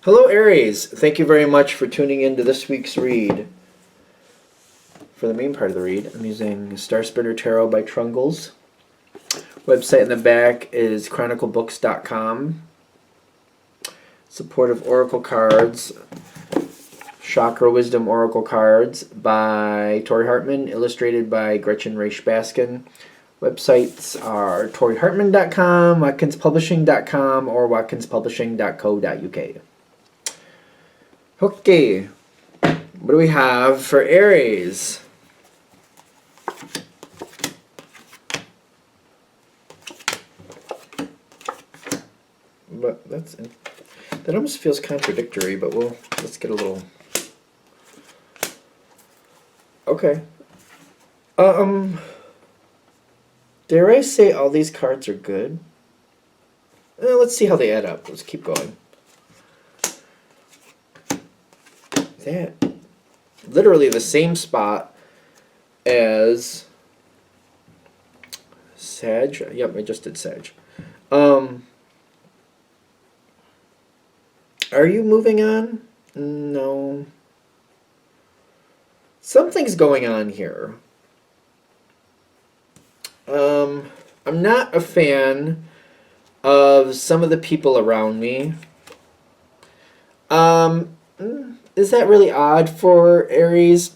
Hello, Aries. Thank you very much for tuning in to this week's read. For the main part of the read, I'm using Star Spinner Tarot by Trungles. Website in the back is chroniclebooks.com. Supportive Oracle cards, Chakra Wisdom Oracle cards by Tori Hartman, illustrated by Gretchen Raish Baskin. Websites are torihartman.com, watkinspublishing.com, or watkinspublishing.co.uk. Okay, what do we have for Aries? But that almost feels contradictory, but let's get a little. Okay. Dare I say all these cards are good? Let's see how they add up. Let's keep going. That literally the same spot as Sag. Yep, I just did Sag. Are you moving on? No. Something's going on here. I'm not a fan of some of the people around me. Is that really odd for Aries?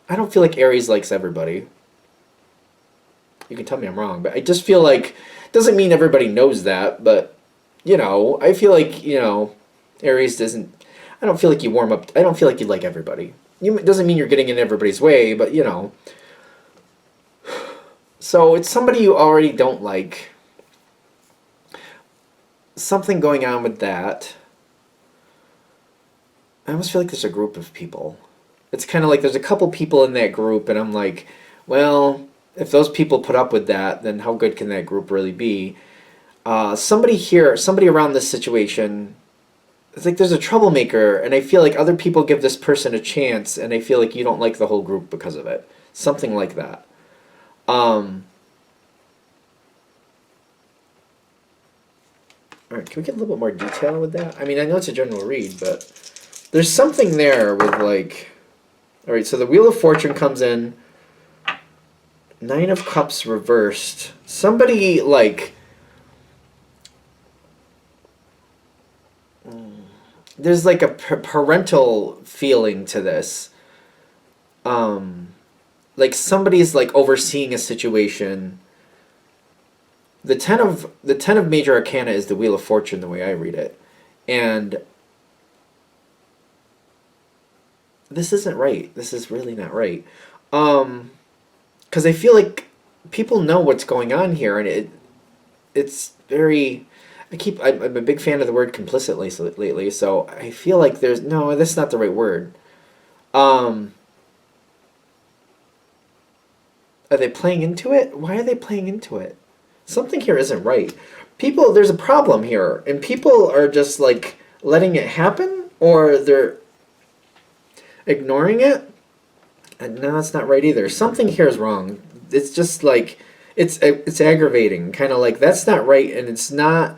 I don't feel like Aries likes everybody. You can tell me I'm wrong, but I just feel like, doesn't mean everybody knows that, but, I feel like, Aries doesn't, I don't feel like you warm up, I don't feel like you like everybody. It doesn't mean you're getting in everybody's way, but, So it's somebody you already don't like. Something going on with that. I almost feel like there's a group of people. It's kind of like there's a couple people in that group, and I'm like, well, if those people put up with that, then how good can that group really be? Somebody around this situation, it's like there's a troublemaker, and I feel like other people give this person a chance, and I feel like you don't like the whole group because of it. Something like that. All right, can we get a little bit more detail with that? I mean, I know it's a general read, but there's something there with like... All right, so the Wheel of Fortune comes in. 9 of Cups reversed. Somebody, like... There's like a parental feeling to this. Like somebody's like overseeing a situation. The ten of Major Arcana is the Wheel of Fortune, the way I read it, and this isn't right. This is really not right, because I feel like people know what's going on here, and it's very. I'm a big fan of the word complicit lately, so I feel like that's not the right word. Are they playing into it? Why are they playing into it? Something here isn't right. There's a problem here, and people are just like letting it happen, or they're ignoring it. And no, that's not right either. Something here is wrong. It's just like it's aggravating, kind of like that's not right, and it's not.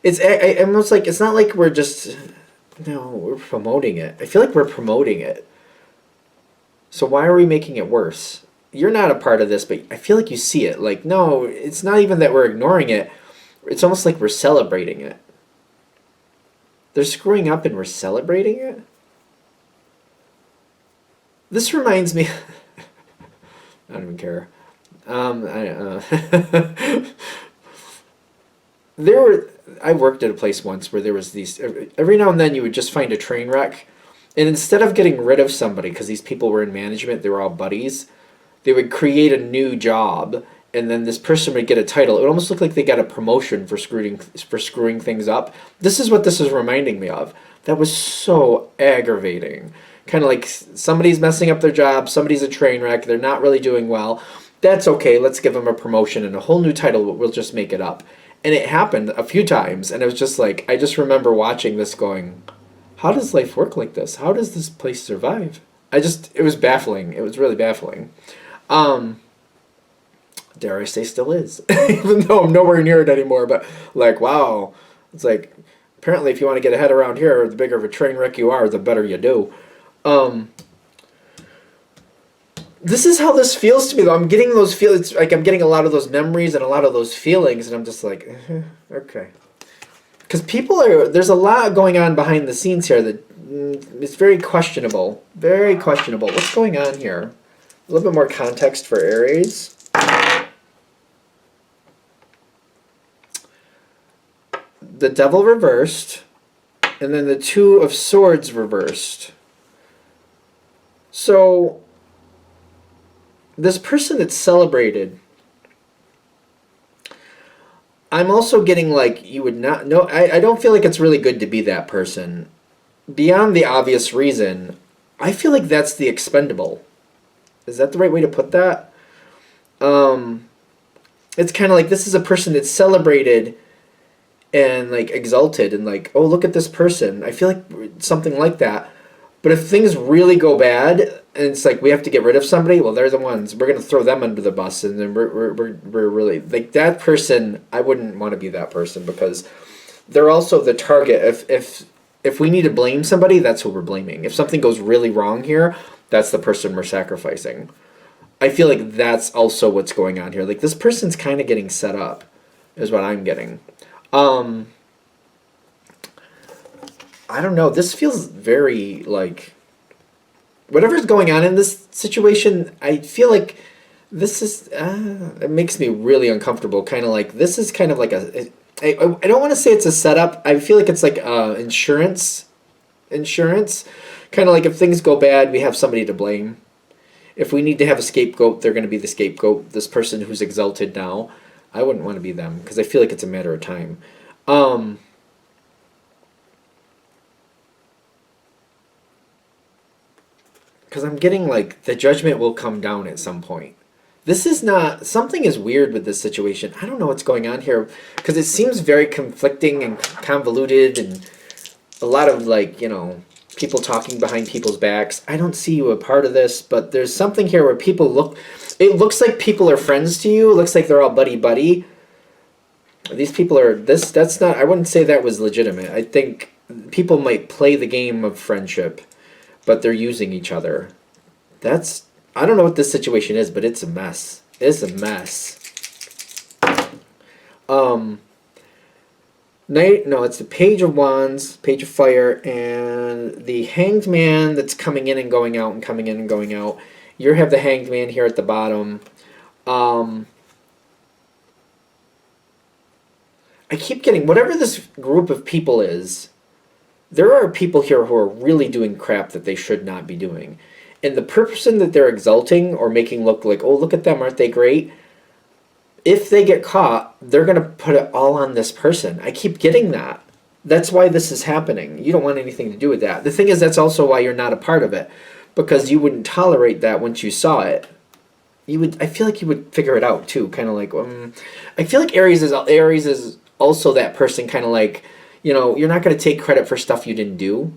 It's almost like it's not like we're just we're promoting it. I feel like we're promoting it. So why are we making it worse? You're not a part of this, but I feel like you see it. Like, no, it's not even that we're ignoring it. It's almost like we're celebrating it. They're screwing up and we're celebrating it? This reminds me... I don't even care. I worked at a place once where there was these... Every now and then you would just find a train wreck. And instead of getting rid of somebody, because these people were in management, they were all buddies... They would create a new job, and then this person would get a title. It would almost look like they got a promotion for screwing things up. This is what this is reminding me of. That was so aggravating. Kind of like somebody's messing up their job, somebody's a train wreck, they're not really doing well. That's okay, let's give them a promotion and a whole new title, we'll just make it up. And it happened a few times, and it was just like, I just remember watching this going, how does life work like this? How does this place survive? It was baffling. It was really baffling. Dare I say still is, even though I'm nowhere near it anymore, but like, wow, it's like, Apparently, if you want to get ahead around here, the bigger of a train wreck you are, the better you do. Um, this is how this feels to me, though. I'm getting those feelings, like I'm getting a lot of those memories and a lot of those feelings, and I'm just like, okay. Because there's a lot going on behind the scenes here that it's very questionable. Very questionable. What's going on here? A little bit more context for Aries. The Devil reversed, and then the Two of Swords reversed. So, this person that's celebrated, I'm also getting like, you would not know. I don't feel like it's really good to be that person. Beyond the obvious reason, I feel like that's the expendable. Is that the right way to put that? It's kind of like this is a person that's celebrated and like exalted and like, oh, look at this person. I feel like something like that. But if things really go bad and it's like we have to get rid of somebody, well, they're the ones. We're going to throw them under the bus, and then we're really like that person. I wouldn't want to be that person because they're also the target. If we need to blame somebody, that's who we're blaming. If something goes really wrong here, that's the person we're sacrificing. I feel like that's also what's going on here. Like this person's kind of getting set up, is what I'm getting. I don't know. This feels very like whatever's going on in this situation. I feel like this is it makes me really uncomfortable. Kind of like this is kind of like I don't want to say it's a setup. I feel like it's like insurance. Kind of like if things go bad, we have somebody to blame. If we need to have a scapegoat, they're going to be the scapegoat. This person who's exalted now, I wouldn't want to be them because I feel like it's a matter of time. Because I'm getting like the judgment will come down at some point. This is not, something is weird with this situation. I don't know what's going on here because it seems very conflicting and convoluted and a lot of like, people talking behind people's backs. I don't see you a part of this, but there's something here where it looks like people are friends to you. It looks like they're all buddy. These people are, that's not, I wouldn't say that was legitimate. I think people might play the game of friendship, but they're using each other. I don't know what this situation is, but it's a mess. It's a mess. It's the Page of Wands, Page of Fire, and the Hanged Man that's coming in and going out and coming in and going out. You have the Hanged Man here at the bottom. I keep getting, whatever this group of people is, there are people here who are really doing crap that they should not be doing. And the person that they're exalting or making look like, oh, look at them, aren't they great? If they get caught, they're going to put it all on this person. I keep getting that. That's why this is happening. You don't want anything to do with that. The thing is, that's also why you're not a part of it. Because you wouldn't tolerate that once you saw it. I feel like you would figure it out too. Kind of like, I feel like Aries is also that person kind of like, you're not going to take credit for stuff you didn't do.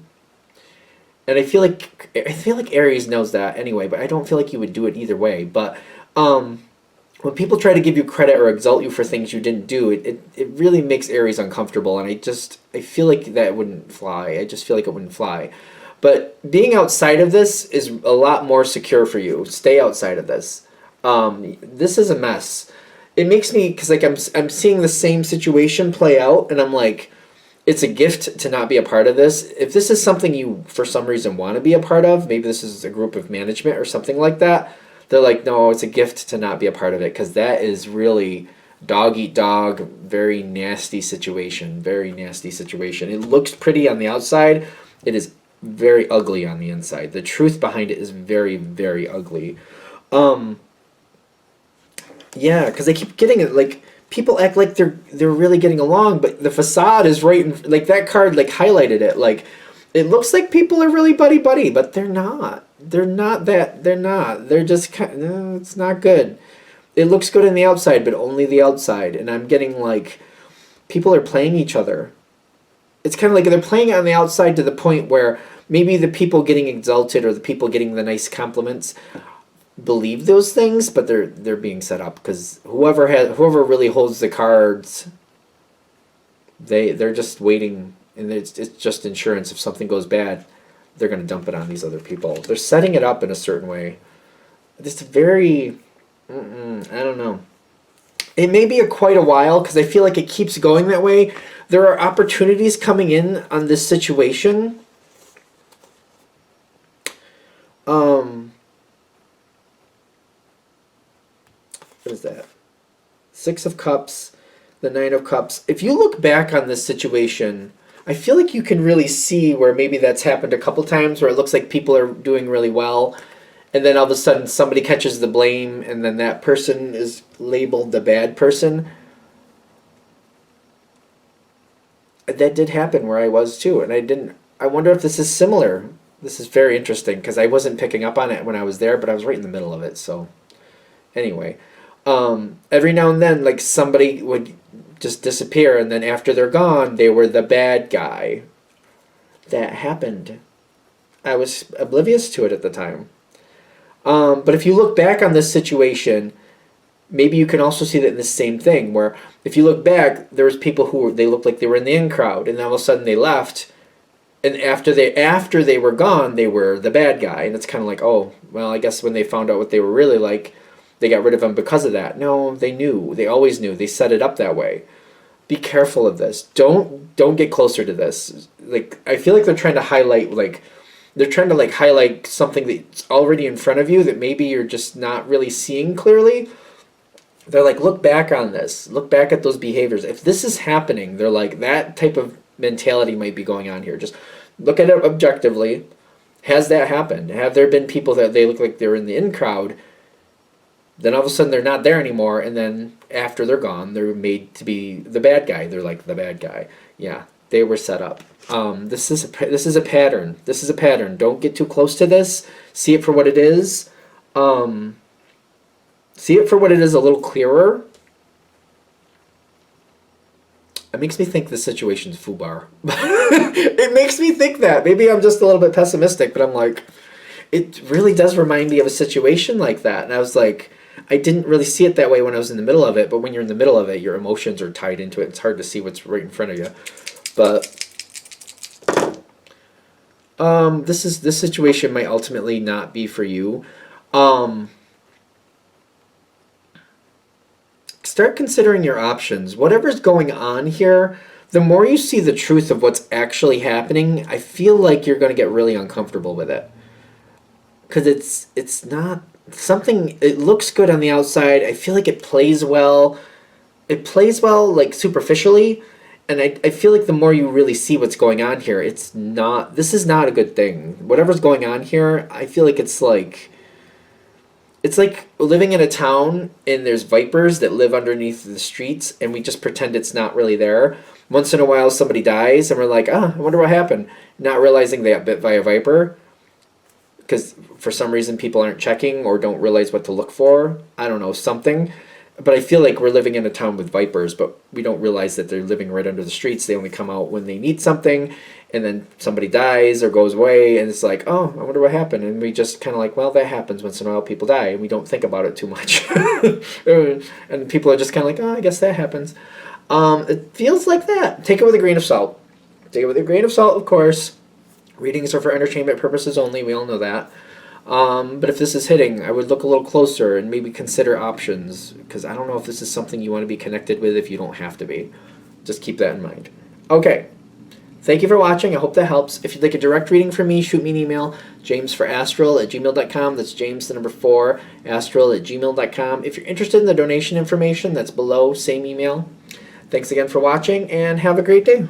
And I feel like Aries knows that anyway, but I don't feel like you would do it either way. But when people try to give you credit or exalt you for things you didn't do, it really makes Aries uncomfortable, and I feel like that wouldn't fly. I just feel like it wouldn't fly. But being outside of this is a lot more secure for you. Stay outside of this. This is a mess. It makes me, because like I'm seeing the same situation play out, and I'm like, it's a gift to not be a part of this. If this is something you, for some reason, want to be a part of, maybe this is a group of management or something like that, they're like, no, it's a gift to not be a part of it, because that is really dog eat dog, very nasty situation. Very nasty situation. It looks pretty on the outside. It is very ugly on the inside. The truth behind it is very, very ugly. Yeah, because I keep getting it, like, people act like they're really getting along, but the facade is right in, like, that card, like, highlighted it. Like, it looks like people are really buddy-buddy, but they're not. They're not. They're just kind of, no, it's not good. It looks good on the outside, but only the outside. And I'm getting, like, people are playing each other. It's kind of like they're playing on the outside to the point where maybe the people getting exalted or the people getting the nice compliments believe those things, but they're being set up because whoever really holds the cards, they're just waiting. and it's just insurance. If something goes bad, they're going to dump it on these other people. They're setting it up in a certain way. It's very, I don't know. It may be quite a while because I feel like it keeps going that way. There are opportunities coming in on this situation. What is that? Six of Cups, the Nine of Cups. If you look back on this situation, I feel like you can really see where maybe that's happened a couple times where it looks like people are doing really well, and then all of a sudden somebody catches the blame, and then that person is labeled the bad person. That did happen where I was too, and I wonder if this is similar. This is very interesting because I wasn't picking up on it when I was there, but I was right in the middle of it. So anyway, every now and then, like, somebody would just disappear, and then after they're gone, they were the bad guy. That happened. I was oblivious to it at the time. But if you look back on this situation, maybe you can also see that in the same thing, where if you look back, there was people who they looked like they were in the in crowd, and then all of a sudden they left, and after they were gone, they were the bad guy, and it's kind of like, oh, well, I guess when they found out what they were really like, they got rid of them because of that. No, they knew. They always knew. They set it up that way. Be careful of this. Don't get closer to this. Like, I feel like they're trying to highlight, like, they're trying to, like, highlight something that's already in front of you that maybe you're just not really seeing clearly. They're like, look back on this. Look back at those behaviors. If this is happening, they're like, that type of mentality might be going on here. Just look at it objectively. Has that happened? Have there been people that they look like they're in the in crowd, then all of a sudden they're not there anymore, and then after they're gone, they're made to be the bad guy. They're like the bad guy. Yeah, they were set up. This is a pattern. This is a pattern. Don't get too close to this. See it for what it is. See it for what it is a little clearer. It makes me think the situation's FUBAR. It makes me think that. Maybe I'm just a little bit pessimistic, but I'm like, it really does remind me of a situation like that. And I was like, I didn't really see it that way when I was in the middle of it, but when you're in the middle of it, your emotions are tied into it. It's hard to see what's right in front of you. But this situation might ultimately not be for you. Start considering your options. Whatever's going on here, the more you see the truth of what's actually happening, I feel like you're going to get really uncomfortable with it. Because it's not something, it looks good on the outside. I feel like it plays well. It plays well, like, superficially. And I feel like the more you really see what's going on here, this is not a good thing. Whatever's going on here, I feel like it's like living in a town and there's vipers that live underneath the streets, and we just pretend it's not really there. Once in a while somebody dies and we're like, I wonder what happened. Not realizing they got bit by a viper because for some reason people aren't checking or don't realize what to look for. I don't know, something. But I feel like we're living in a town with vipers, but we don't realize that they're living right under the streets. They only come out when they need something, and then somebody dies or goes away, and it's like, oh, I wonder what happened. And we just kind of like, well, that happens once in a while. People die, and we don't think about it too much. And people are just kind of like, oh, I guess that happens. It feels like that. Take it with a grain of salt. Take it with a grain of salt, of course. Readings are for entertainment purposes only. We all know that. But if this is hitting, I would look a little closer and maybe consider options, because I don't know if this is something you want to be connected with if you don't have to be. Just keep that in mind. Okay. Thank you for watching. I hope that helps. If you'd like a direct reading from me, shoot me an email, jamesforastral@gmail.com. That's James, the number 4, astral@gmail.com. If you're interested in the donation information, that's below, same email. Thanks again for watching, and have a great day.